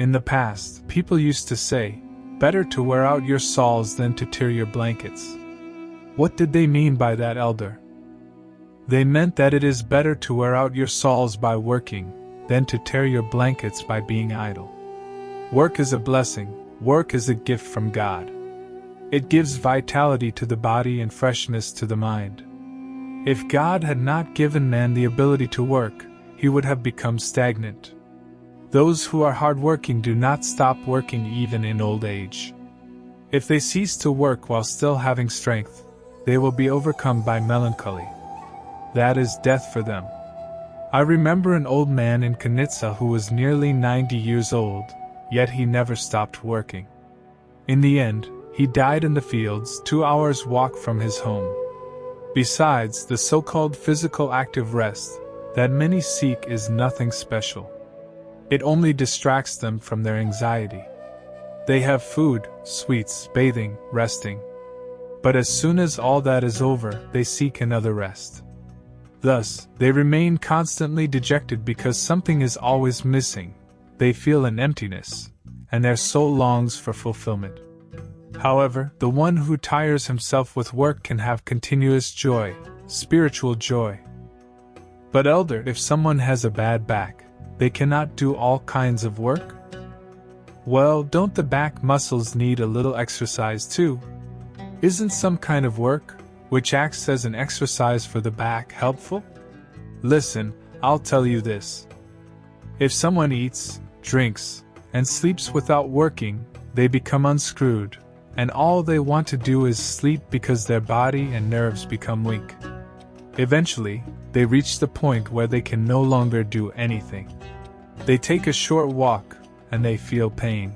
In the past, people used to say, "Better to wear out your sawls than to tear your blankets." What did they mean by that, elder? They meant that it is better to wear out your sawls by working than to tear your blankets by being idle. Work is a blessing, work is a gift from God. It gives vitality to the body and freshness to the mind. If God had not given man the ability to work, he would have become stagnant. Those who are hardworking do not stop working even in old age. If they cease to work while still having strength, they will be overcome by melancholy. That is death for them. I remember an old man in Kanitsa who was nearly 90 years old, yet he never stopped working. In the end, he died in the fields 2 hours' walk from his home. Besides, the so-called physical active rest that many seek is nothing special. It only distracts them from their anxiety. They have food, sweets, bathing, resting. But as soon as all that is over, they seek another rest. Thus, they remain constantly dejected because something is always missing. They feel an emptiness, and their soul longs for fulfillment. However, the one who tires himself with work can have continuous joy, spiritual joy. But elder, if someone has a bad back, they cannot do all kinds of work? Well, don't the back muscles need a little exercise too? Isn't some kind of work, which acts as an exercise for the back, helpful? Listen, I'll tell you this. If someone eats, drinks, and sleeps without working, they become unscrewed, and all they want to do is sleep because their body and nerves become weak. Eventually, they reach the point where they can no longer do anything. They take a short walk, and they feel pain.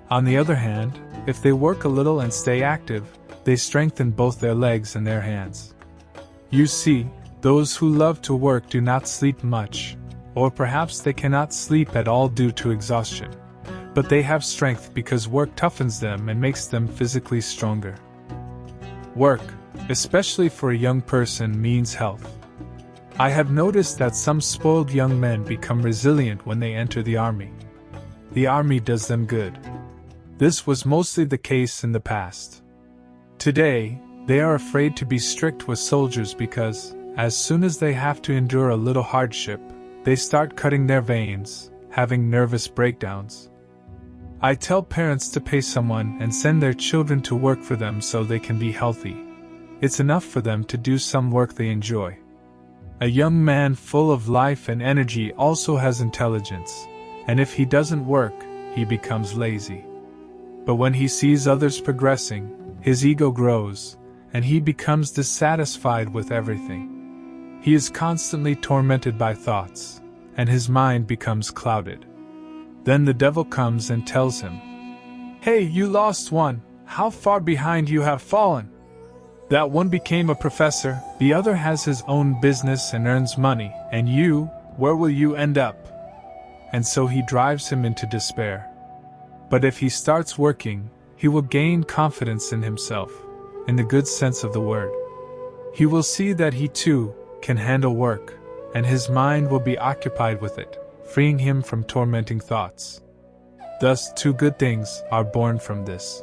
On the other hand, if they work a little and stay active, they strengthen both their legs and their hands. You see, those who love to work do not sleep much, or perhaps they cannot sleep at all due to exhaustion. But they have strength because work toughens them and makes them physically stronger. Work, especially for a young person, means health. I have noticed that some spoiled young men become resilient when they enter the army. The army does them good. This was mostly the case in the past. Today, they are afraid to be strict with soldiers because, as soon as they have to endure a little hardship, they start cutting their veins, having nervous breakdowns. I tell parents to pay someone and send their children to work for them so they can be healthy. It's enough for them to do some work they enjoy. A young man full of life and energy also has intelligence, and if he doesn't work, he becomes lazy. But when he sees others progressing, his ego grows, and he becomes dissatisfied with everything. He is constantly tormented by thoughts, and his mind becomes clouded. Then the devil comes and tells him, "Hey, you lost one, how far behind you have fallen? That one became a professor, the other has his own business and earns money, and you, where will you end up?" And so he drives him into despair. But if he starts working, he will gain confidence in himself, in the good sense of the word. He will see that he too can handle work, and his mind will be occupied with it, freeing him from tormenting thoughts. Thus, two good things are born from this.